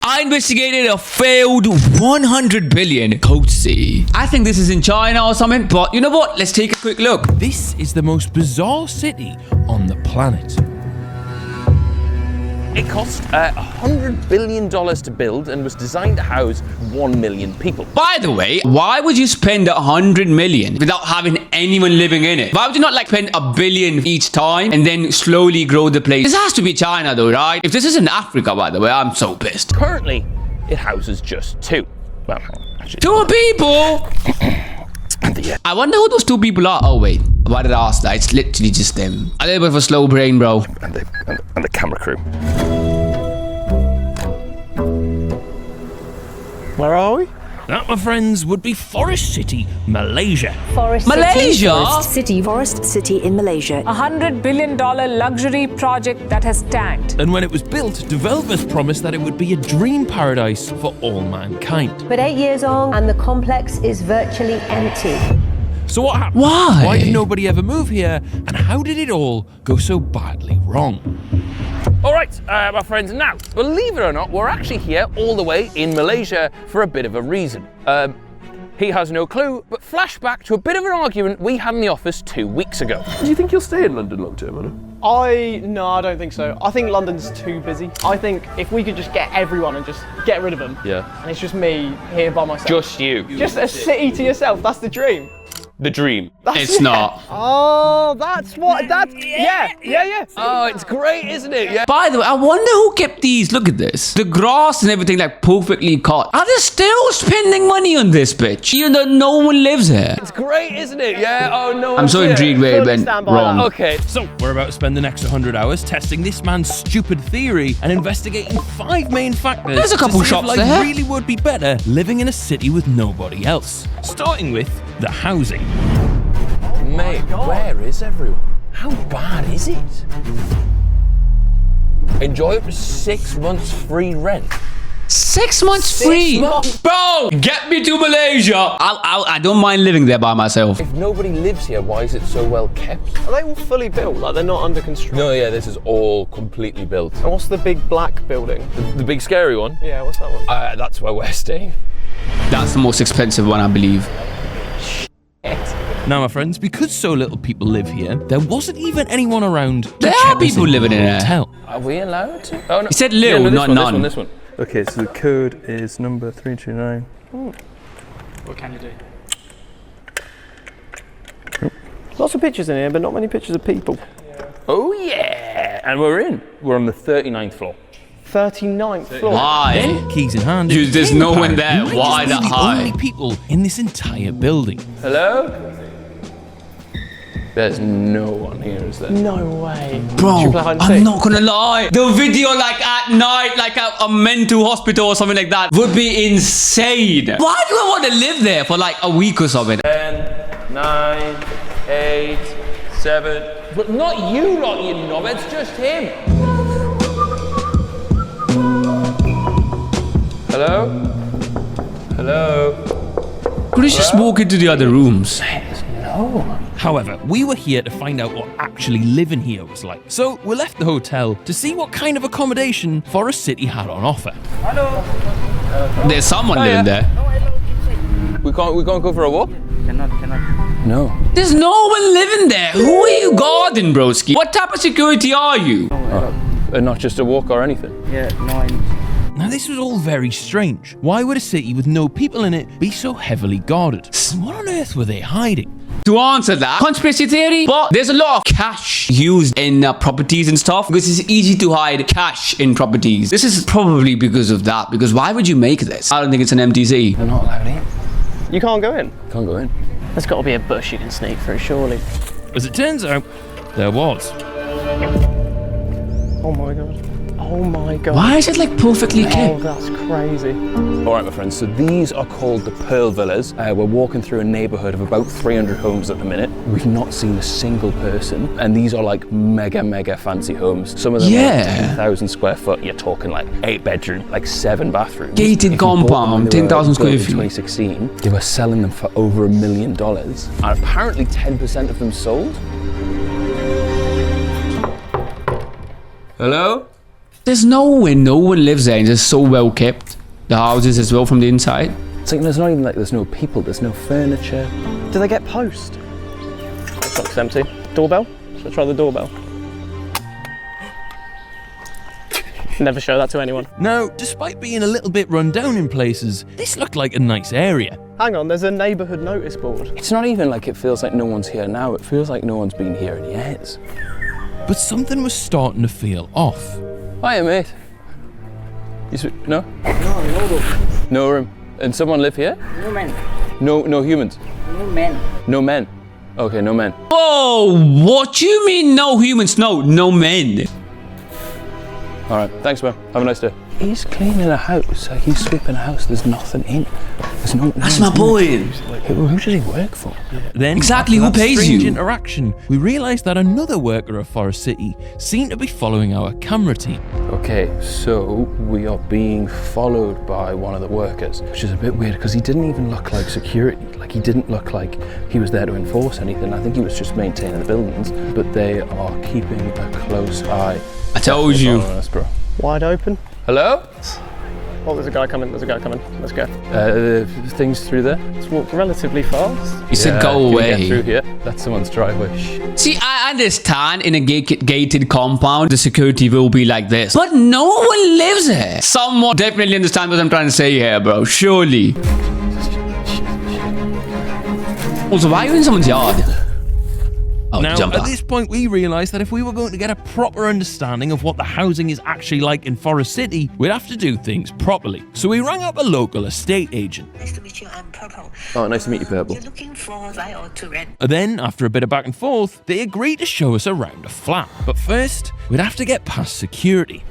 I investigated a failed 100 billion coach city. I think this is in China or something, but you know what? Let's take a quick look. This is the most bizarre city on the planet. It cost $100 billion to build and was designed to house 1 million people. By the way, why would you spend 100 million without having anyone living in it? Why would you not like spend $1 billion each time and then slowly grow the place? This has to be China though, right? If this is in Africa, by the way, I'm so pissed. Currently, it houses just 2. Well, actually, 2 people! I wonder who those 2 people are. Oh wait, why did I ask that? It's literally just them. A little bit of a slow brain, bro. and the camera crew. Where are we? That, my friends, would be Forest City, Malaysia. Malaysia? Forest City in Malaysia. $100 billion luxury project that has tanked. And when it was built, developers promised that it would be a dream paradise for all mankind. But 8 years on, and the complex is virtually empty. So what happened? Why? Why did nobody ever move here? And how did it all go so badly wrong? All right, my friends, now, believe it or not, we're actually here all the way in Malaysia for a bit of a reason. He has no clue, but flashback to a bit of an argument we had in the office 2 weeks ago. Do you think you'll stay in London long term, Anna? No, I don't think so. I think London's too busy. I think if we could just get everyone and just get rid of them. Yeah. And it's just me here by myself. Just you. Just a city to yourself, that's the dream. The dream. It's not. Oh, yeah. Oh, it's great, isn't it? Yeah. By the way, I wonder who kept these. Look at this. The grass and everything like perfectly cut. Are they still spending money on this bitch? Even though no one lives here. It's great, isn't it? Yeah. Oh no. I'm so intrigued where it Fully went stand by wrong. that. Okay. So, we're about to spend the next 100 hours testing this man's stupid theory and investigating 5 main factors. There's a couple to see shops if life there. really would be better living in a city with nobody else. Starting with the housing. Mate, where is everyone? How bad is it? Enjoy up to 6 months free rent. 6 months free. months. Bro, get me to Malaysia. I don't mind living there by myself. If nobody lives here, why is it so well kept? Are they all fully built? Like they're not under construction? No, yeah, this is all completely built. And what's the big black building? The big scary one? Yeah, what's that one? That's where we're staying. That's the most expensive one, I believe. Now, my friends, because so little people live here, there wasn't even anyone around to There check are us people into living the in there. hotel. Are we allowed to? Oh no. He said little, this not one, none. This one. Okay, so the code is number 329. What can you do? Lots of pictures in here, but not many pictures of people. Oh yeah, and we're in. We're on the 39th floor. 39th floor. Why? Keys in hand. Dude, there's it no became one there. apparent we Why might just that be the high? only people in this entire building. Hello? There's no one here, is there? No way. Bro, Should we play hide and I'm seek? not gonna lie. The video like at night, like a mental hospital or something like that would be insane. Why do I want to live there for like a week or something? 10, 9, 8, 7. But not you lot, you knob. It's just him. Hello? Hello? Could you just walk into the other rooms? However, we were here to find out what actually living here was like. So we left the hotel to see what kind of accommodation Forest City had on offer. There's someone living there. We can't go for a walk? Cannot. No. There's no one living there. Who are you guarding, broski? What type of security are you? And not just a walk or anything. Now, this was all very strange. Why would a city with no people in it be so heavily guarded? What on earth were they hiding? To answer that, conspiracy theory, but there's a lot of cash used in properties and stuff because it's easy to hide cash in properties. This is probably because of that, because why would you make this? I don't think it's an MTC. They're not allowed in. You can't go in. Can't go in. There's got to be a bush you can sneak through, surely. As it turns out, there was. Oh my god. Oh my god. Why is it like perfectly Oh, kept? that's crazy. All right, my friends, so these are called the Pearl Villas. We're walking through a neighborhood of about 300 homes at the minute. We've not seen a single person, and these are like mega fancy homes. Some of them are like 10,000 square foot. You're talking like 8 bedroom, like 7 bathrooms. Gated If you bought them compound, when they were 10,000 square built in feet. 2016, they were selling them for over $1 million, and apparently 10% of them sold. Hello? There's no way no one lives there and it's so well kept. The houses as well from the inside. It's like there's not even like there's no people, there's no furniture. Do they get post? This looks empty. Doorbell? Should I try the doorbell? Never show that to anyone. Now, despite being a little bit run down in places, this looked like a nice area. Hang on, there's a neighbourhood notice board. It's not even like it feels like no one's here now, it feels like no one's been here in years. But something was starting to feel off. Hiya, mate. No? No room. And someone live here? No men. No humans? No men. No men? Okay, no men. Oh, what do you mean no humans? No men. All right, thanks, man. Have a nice day. He's cleaning a house, like he's sweeping a house. There's nothing in. There's no. That's my point. Who does he work for? Then, Exactly, after who that pays strange you? interaction, we realised that another worker of Forest City seemed to be following our camera team. Okay, so we are being followed by one of the workers, which is a bit weird because he didn't even look like security. Like he didn't look like he was there to enforce anything. I think he was just maintaining the buildings. But they are keeping a close eye. I told you. Following us, bro. Wide open. Hello? Oh, there's a guy coming. There's a guy coming. Let's go. Things through there? Let's walk relatively fast. He said go Can we away. get through here? That's someone's driveway. Shh. See, I understand in a gated compound, the security will be like this. But no one lives there. Someone definitely understand what I'm trying to say here, bro. Surely. Also, why are you in someone's yard? Oh, Now, jump at out. this point, we realised that if we were going to get a proper understanding of what the housing is actually like in Forest City, we'd have to do things properly. So we rang up a local estate agent. Nice to meet you. I'm Purple. Oh, nice to meet you, Purple. You're looking for buy or to rent? Then, after a bit of back and forth, they agreed to show us around a flat. But first, we'd have to get past security.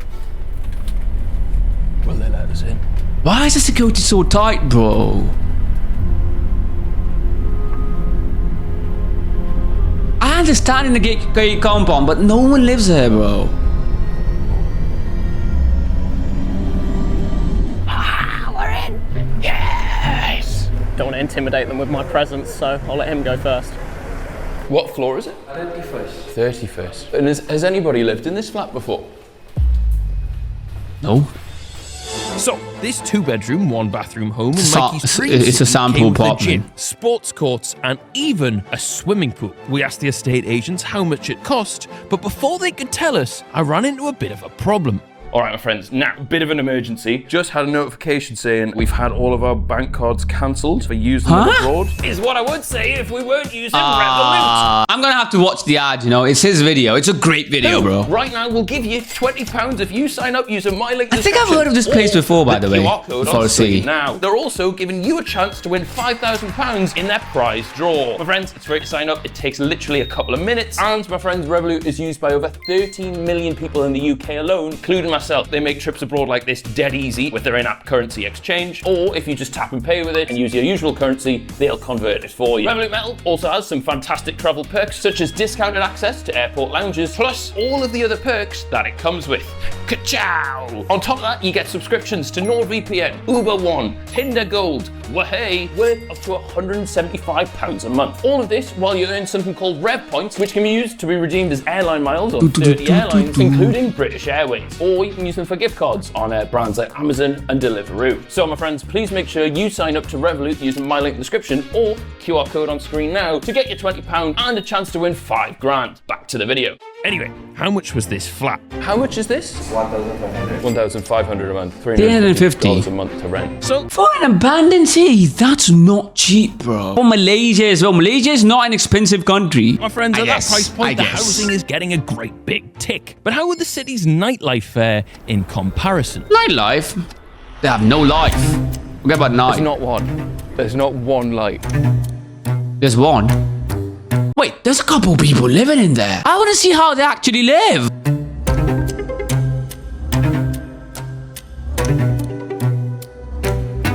Will they let us in? Why is the security so tight, bro? I understand in the gated compound, but no one lives there, bro. We're in. Yes. Don't want to intimidate them with my presence, so I'll let him go first. What floor is it? 31st. 31st. And has anybody lived in this flat before? No. So, this 2-bedroom, 1-bathroom home in Sa- Mikey's dream it's a city sample came with a apartment. gym, sports courts, and even a swimming pool. We asked the estate agents how much it cost, but before they could tell us, I ran into a bit of a problem. All right, my friends, now, bit of an emergency. Just had a notification saying we've had all of our bank cards cancelled for using them abroad. Is what I would say if we weren't using Revolut. I'm gonna have to watch the ad, you know. It's his video. It's a great video, bro. Right now, we'll give you £20 if you sign up using my link. I think I've heard of this place before, by the way. QR code on Forest screen City. now. They're also giving you a chance to win £5,000 in their prize draw. My friends, it's free to sign up. It takes literally a couple of minutes. And my friends, Revolut is used by over 13 million people in the UK alone, including myself. They make trips abroad like this dead easy with their in-app currency exchange, or if you just tap and pay with it and use your usual currency, they'll convert it for you. Revolut Metal also has some fantastic travel perks such as discounted access to airport lounges, plus all of the other perks that it comes with. Ka-chow! On top of that, you get subscriptions to NordVPN, Uber One, Tinder Gold, Wahey, worth up to £175 a month. All of this while you earn something called Rev Points, which can be used to be redeemed as airline miles on 30 airlines, including British Airways, or you can use them for gift cards on brands like Amazon and Deliveroo. So my friends, please make sure you sign up to Revolut using my link in the description or QR code on screen now to get your £20 and a chance to win £5,000. Back to the video. Anyway, how much was this flat? How much is this? 1,500 a month. $350 a month to rent. So, For an abandoned city, that's not cheap, bro. For Malaysia as well. Malaysia is not an expensive country. my friends, I at guess, that price I point, the guess. housing is getting a great big tick. But how would the city's nightlife fare in comparison? Nightlife? They have no life. Forget about night. There's not one. There's not one light. There's one. Wait, there's a couple people living in there. I want to see how they actually live.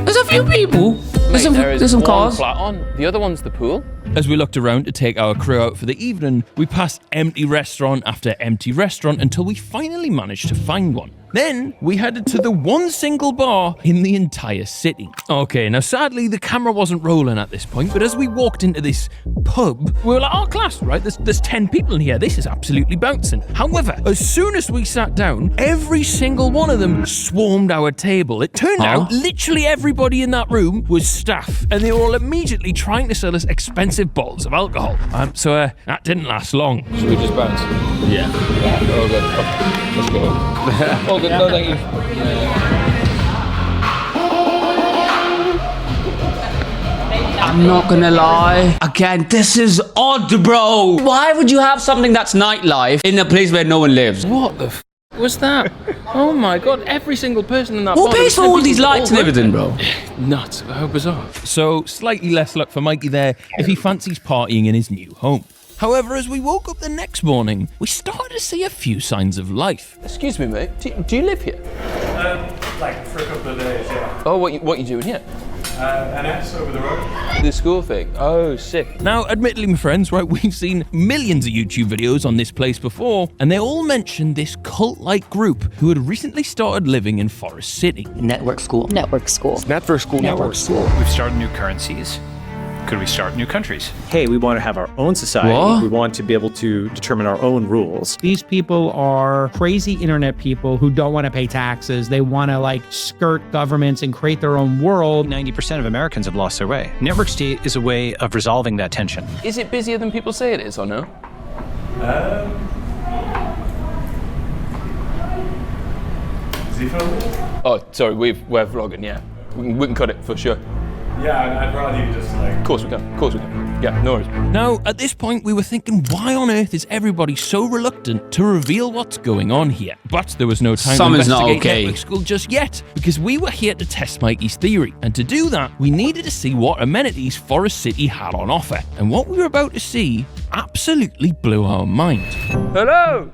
There's a few people. There's some one cars. flat on. The other one's the pool. As we looked around to take our crew out for the evening, we passed empty restaurant after empty restaurant until we finally managed to find one. Then we headed to the one single bar in the entire city. Okay, now sadly the camera wasn't rolling at this point, but as we walked into this pub, we were like, oh class, right? There's 10 people in here. This is absolutely bouncing. However, as soon as we sat down, every single one of them swarmed our table. It turned out literally everybody in that room was staff, and they were all immediately trying to sell us expensive bottles of alcohol. So that didn't last long. Should we just bounce? Yeah. Oh, good. Okay, let's go. Oh, good. No, thank you. I'm not gonna lie. Again, this is odd, bro. Why would you have something that's nightlife in a place where no one lives? What the was that? Oh my god, every single person in that Who bar, pays for all these lights and everything, bro? Nuts. How bizarre. So slightly less luck for Mikey there if he fancies partying in his new home. However, as we woke up the next morning, we started to see a few signs of life. Excuse me, mate. Do you live here? Like for a couple of days, yeah. Oh, what you doing here? NS over the road. The school thing. Oh, sick. Now, admittedly, my friends, right, we've seen millions of YouTube videos on this place before, and they all mentioned this cult-like group who had recently started living in Forest City. Network school. Network school. Network school. Network school. We've started new currencies. Could we start new countries? Hey, we want to have our own society. What? We want to be able to determine our own rules. These people are crazy internet people who don't want to pay taxes. They want to like skirt governments and create their own world. 90% of Americans have lost their way. Network state is a way of resolving that tension. Is it busier than people say it is, or no? Is he filming? Oh, sorry, we're vlogging, yeah. We can cut it for sure. Yeah, I'd rather you just like... Of course we can. Yeah, no worries. Now, at this point, we were thinking, why on earth is everybody so reluctant to reveal what's going on here? But there was no time Something's to not investigate okay. Network School just yet, because we were here to test Mikey's theory. And to do that, we needed to see what amenities Forest City had on offer. And what we were about to see absolutely blew our mind. Hello!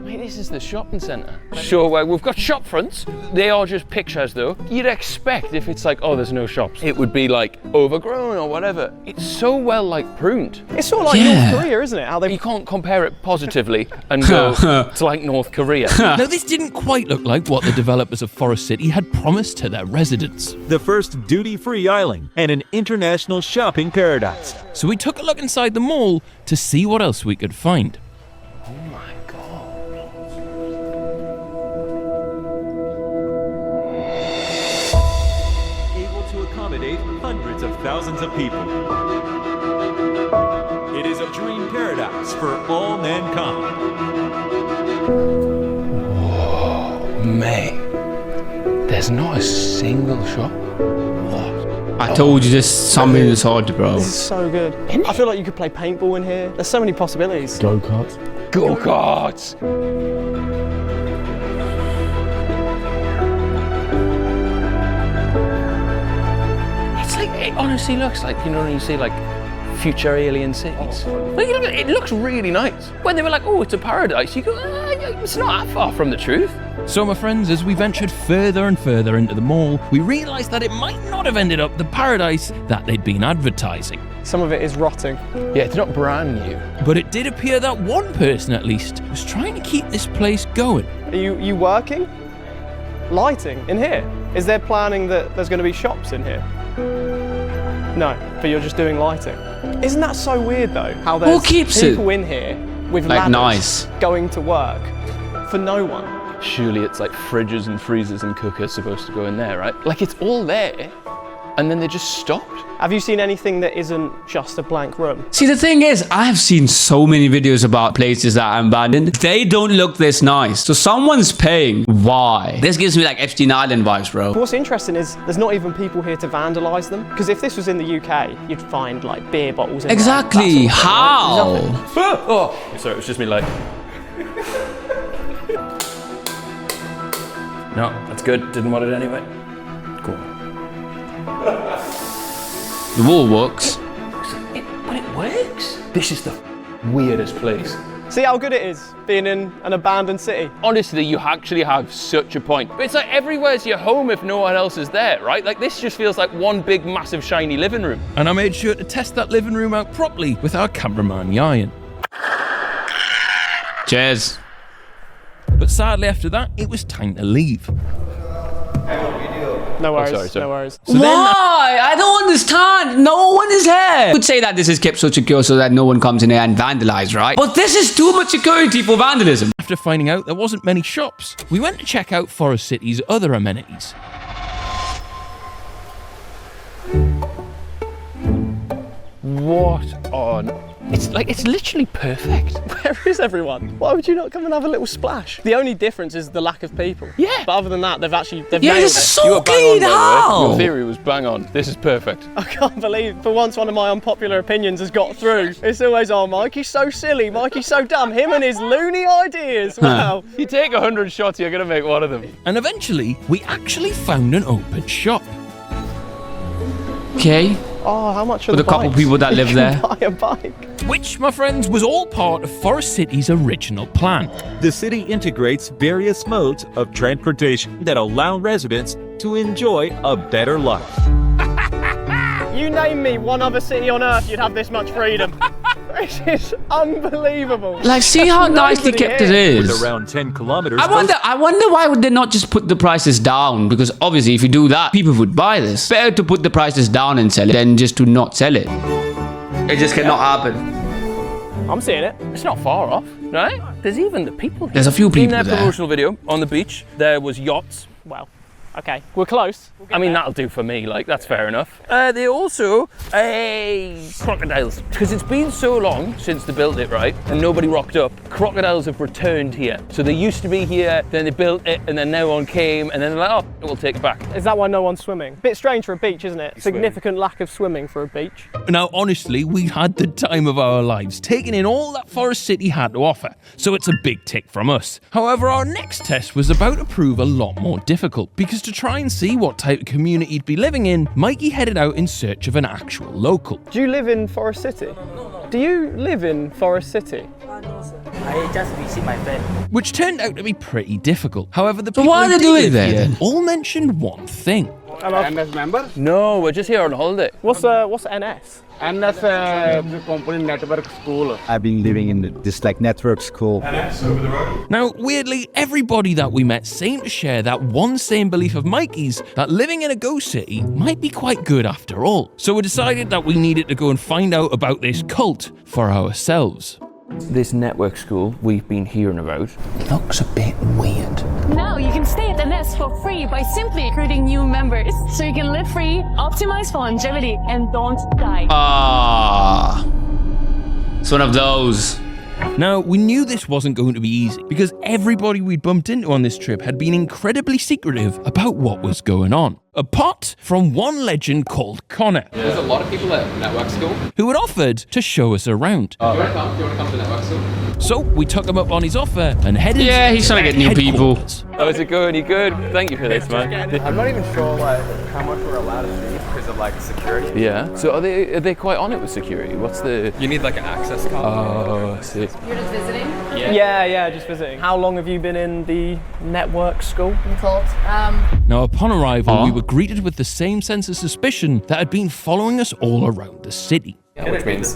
Mate, this is the shopping centre. Sure, well, we've got shop fronts. They are just pictures, though. You'd expect if it's like, oh, there's no shops, it would be like overgrown or whatever. It's so well like pruned. It's sort of like North Korea, isn't it? How they You can't compare it positively and go to like North Korea. Now, this didn't quite look like what the developers of Forest City had promised to their residents. The first duty-free island and an international shopping paradise. So we took a look inside the mall to see what else we could find. Accommodate hundreds of thousands of people. It is a dream paradise for all mankind. Whoa, mate. There's not a single shop. What? I told you this something is odd, bro. This is so good. I feel like you could play paintball in here. There's so many possibilities. Go-karts. Go-karts! It honestly looks like, you know, when you see like future alien cities. Like, it looks really nice. When they were like, oh, it's a paradise, you go, it's not that far from the truth. So, my friends, as we ventured further and further into the mall, we realised that it might not have ended up the paradise that they'd been advertising. Some of it is rotting. Yeah, it's not brand new. But it did appear that one person, at least, was trying to keep this place going. Are you working? Lighting in here? Is there planning that there's going to be shops in here? No, but you're just doing lighting. Isn't that so weird though? How there's people in here with like ladders going to work for no one. Surely it's like fridges and freezers and cookers supposed to go in there, right? Like it's all there, and then they just stopped. Have you seen anything that isn't just a blank room? See, the thing is, I have seen so many videos about places that are abandoned. They don't look this nice. So someone's paying. Why? This gives me like Epstein Island vibes, bro. What's interesting is there's not even people here to vandalise them. Because if this was in the UK, you'd find like beer bottles in exactly. There, that sort of thing, right? How? Oh, sorry, it was just me like. No, that's good. Didn't want it anyway. Cool. The wall works. But it works. This is the weirdest place. See how good it is being in an abandoned city? Honestly, you actually have such a point. But it's like everywhere's your home if no one else is there, right? Like this just feels like one big, massive, shiny living room. And I made sure to test that living room out properly with our cameraman, Yayan. Cheers. But sadly after that, it was time to leave. No worries, sorry. no worries. So then Why? I don't understand. No one is here. You could say that this is kept so secure so that no one comes in here and vandalize, right? But this is too much security for vandalism. after finding out there wasn't many shops, we went to check out Forest City's other amenities. What on? It's literally perfect. Where is everyone? Why would you not come and have a little splash? The only difference is the lack of people. Yeah. But other than that, they've nailed it. It's so You were bang clean. on, by the way. How? Your theory was bang on. This is perfect. I can't believe, for once, one of my unpopular opinions has got through. It's always, oh, Mikey's so silly, Mikey's so dumb, him and his loony ideas. Wow. You take 100 shots, you're gonna make one of them. And eventually, we actually found an open shop. Okay. Oh, how much are For the the couple bikes? people that live You there. can buy a bike. Which, my friends, was all part of Forest City's original plan. The city integrates various modes of transportation that allow residents to enjoy a better life. You name me one other city on earth, you'd have this much freedom. This is unbelievable. Like, see how nicely Nobody kept it here. is. With around 10 kilometers. I wonder why would they not just put the prices down? Because obviously, if you do that, people would buy this. Better to put the prices down and sell it than just to not sell it. It just cannot happen. I'm seeing it. It's not far off, right? There's even the people here. There's a few In people their there. promotional video on the beach, there was yachts. Well, okay, we're close. I mean, that'll do for me, like, that's fair enough. They also, crocodiles. Because it's been so long since they built it, right? And nobody rocked up. Crocodiles have returned here. So they used to be here, then they built it, and then no one came, and then they're like, oh, we'll take it back. Is that why no one's swimming? Bit strange for a beach, isn't it? Significant lack of swimming for a beach. Now, honestly, we had the time of our lives, taking in all that Forest City had to offer, so it's a big tick from us. However, our next test was about to prove a lot more difficult, because to try and see what type of community he'd be living in, Mikey headed out in search of an actual local. Do you live in Forest City? Do you live in Forest City? I just visit my friend. Which turned out to be pretty difficult. However, the So people why who are they did doing live that here then? all mentioned one thing. NS member? No, we're just here on holiday. What's NS? NS company network school. I've been living in this like network school. NS over the road. Now, weirdly, everybody that we met seemed to share that one same belief of Mikey's that living in a ghost city might be quite good after all. So we decided that we needed to go and find out about this cult for ourselves. This network school we've been hearing about looks a bit weird. Now you can stay at the Nest for free by simply recruiting new members. So you can live free, optimize for longevity, and don't die. It's one of those. Now, we knew this wasn't going to be easy because everybody we'd bumped into on this trip had been incredibly secretive about what was going on. Apart from one legend called Connor. There's a lot of people at network school. Who had offered to show us around. Do you want to come to network school? So we took him up on his offer and headed. Yeah, he's trying to get new people. Oh, is it going? You good? Thank you for this, man. I'm not even sure how much we're allowed to see because of security. Yeah. So are they quite on it with security? What's the? You need an access card. Oh, I see. You're just visiting? Yeah, just visiting. How long have you been in the network school? Now, upon arrival, we were greeted with the same sense of suspicion that had been following us all around the city. Which means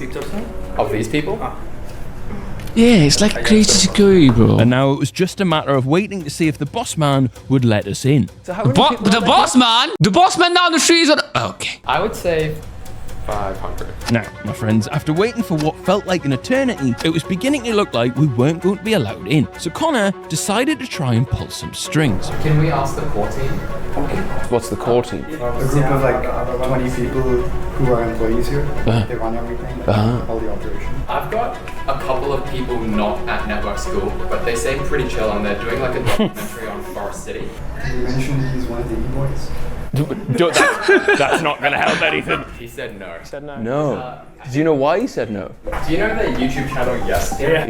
of these people. Yeah, it's like crazy security, bro. And now it was just a matter of waiting to see if the boss man would let us in. The boss man? The boss man down the street is on... Okay. I would say 500. Now, my friends, after waiting for what felt like an eternity, it was beginning to look like we weren't going to be allowed in. So Connor decided to try and pull some strings. Can we ask the core team? What's the core team? A group of 20 people who are employees here. They run everything, all the operation. I've got a couple of people not at network school, but they seem pretty chill and they're doing a documentary on Forest City. You mentioned he's one of the e-boys. That's not going to help anything. He said no. No. Do you know why he said no? Do you know the YouTube channel Yes? Yeah.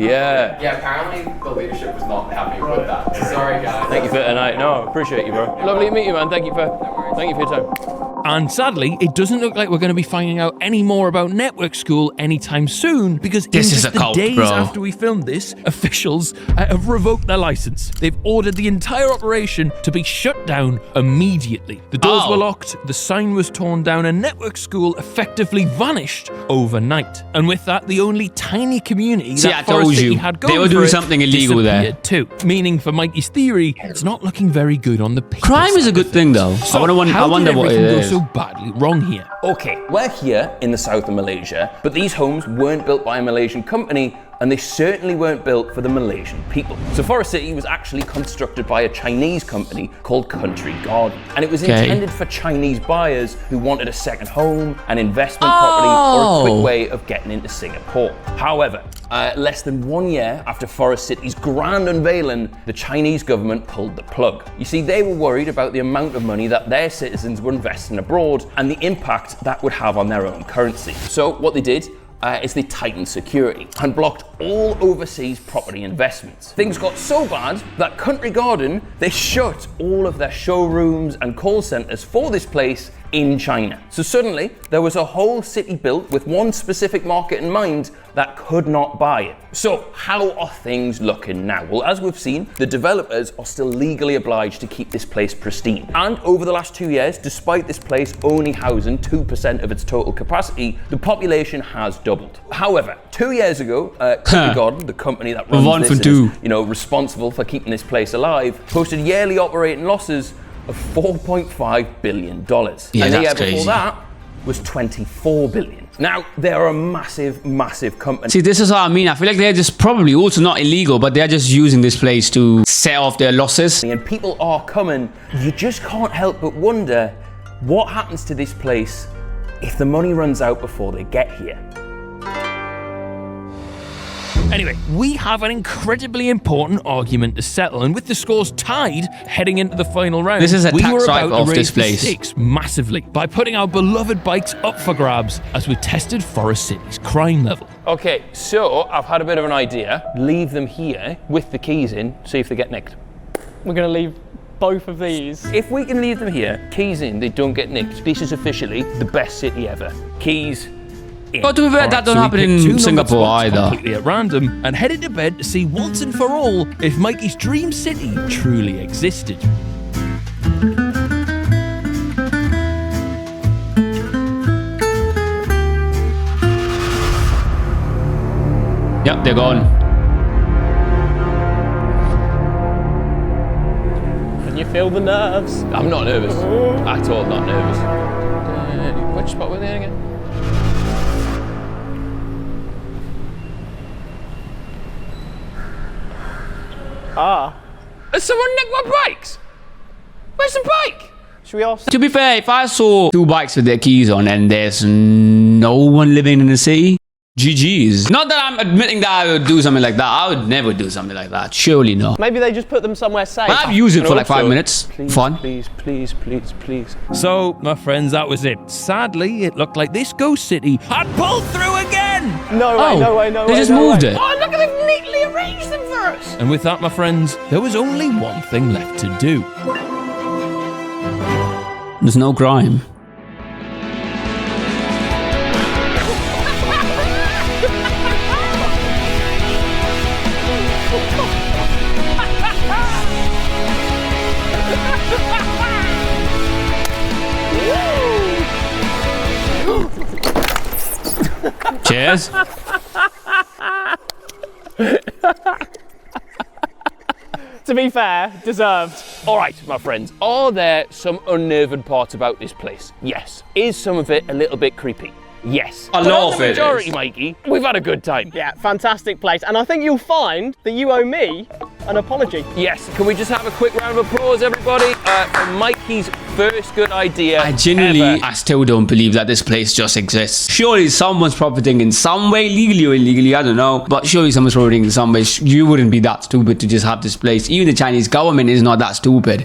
Yeah, apparently the leadership was not happy with that. Sorry, guys. Thank you for tonight. No, appreciate you, bro. Lovely to meet you, man. Thank you for your time. And sadly, it doesn't look like we're going to be finding out any more about network school anytime soon because This in is just a cult, the days bro. after we filmed this, officials have revoked their license. They've ordered the entire operation to be shut down immediately. The doors Oh. were locked, the sign was torn down, and Network School effectively vanished overnight. And with that, the only tiny community See, I that Forest told City you, had they going were for doing it something illegal there. disappeared too. Meaning, for Mikey's theory, it's not looking very good on the people Crime is a side good of thing, though. things. So, I how wonder did what it everything go is. so badly wrong here? Okay, we're here in the south of Malaysia, but these homes weren't built by a Malaysian company, and they certainly weren't built for the Malaysian people. So Forest City was actually constructed by a Chinese company called Country Garden, and it was intended for Chinese buyers who wanted a second home, an investment property, or a quick way of getting into Singapore. However, less than 1 year after Forest City's grand unveiling, the Chinese government pulled the plug. You see, they were worried about the amount of money that their citizens were investing abroad and the impact that would have on their own currency. So what they did is they tightened security and blocked all overseas property investments. Things got so bad that Country Garden, they shut all of their showrooms and call centers for this place in China. So suddenly there was a whole city built with one specific market in mind that could not buy it. So how are things looking now? Well, as we've seen, the developers are still legally obliged to keep this place pristine. And over the last 2 years, despite this place only housing 2% of its total capacity, the population has doubled. However, 2 years ago, Country Garden, the company that runs this and is, responsible for keeping this place alive, posted yearly operating losses of $4.5 billion. Yeah, and the year that's crazy. before that was $24 billion. Now, they're a massive, massive company. See, this is what I mean. I feel like they're just probably also not illegal, but they're just using this place to set off their losses. And people are coming. You just can't help but wonder what happens to this place if the money runs out before they get here. Anyway, we have an incredibly important argument to settle, and with the scores tied heading into the final round, This is a we tax were about write-off, to raise this the place. stakes massively by putting our beloved bikes up for grabs as we tested Forest City's crime level. Okay, so I've had a bit of an idea. Leave them here with the keys in, see if they get nicked. We're going to leave both of these. If we can leave them here, keys in, they don't get nicked. This is officially the best city ever. Keys in. But to be fair, that don't we happen picked in two numbered Singapore spots either. completely at random and headed to bed to see once and for all if Mikey's dream city truly existed. Yep, they're gone. Can you feel the nerves? I'm not nervous. At all, not nervous. Which spot were they in again? Ah. Has someone nicked my bikes? Where's the bike? Should we ask? To be fair, if I saw two bikes with their keys on and there's no one living in the city, GG's. Not that I'm admitting that I would do something like that. I would never do something like that. Surely not. Maybe they just put them somewhere safe. But I've used it for like 5 minutes. Please, Fun. Please, please, please, please. So, my friends, that was it. Sadly, it looked like this ghost city had pulled through again! No way, no way, no way. They just no moved way. it. Oh, look, they've neatly arranged them for us. And with that, my friends, there was only one thing left to do. There's no crime. Cheers. To be fair, deserved. All right, my friends, are there some unnerving parts about this place? Yes. Is some of it a little bit creepy? Yes. A But lot on of the it majority, is. Mikey, we've had a good time. Yeah, fantastic place. And I think you'll find that you owe me an apology. Yes. Can we just have a quick round of applause, everybody, for Mikey's first good idea I genuinely, ever. I still don't believe that this place just exists. Surely someone's profiting in some way, legally or illegally, I don't know. But surely someone's profiting in some way. You wouldn't be that stupid to just have this place. Even the Chinese government is not that stupid.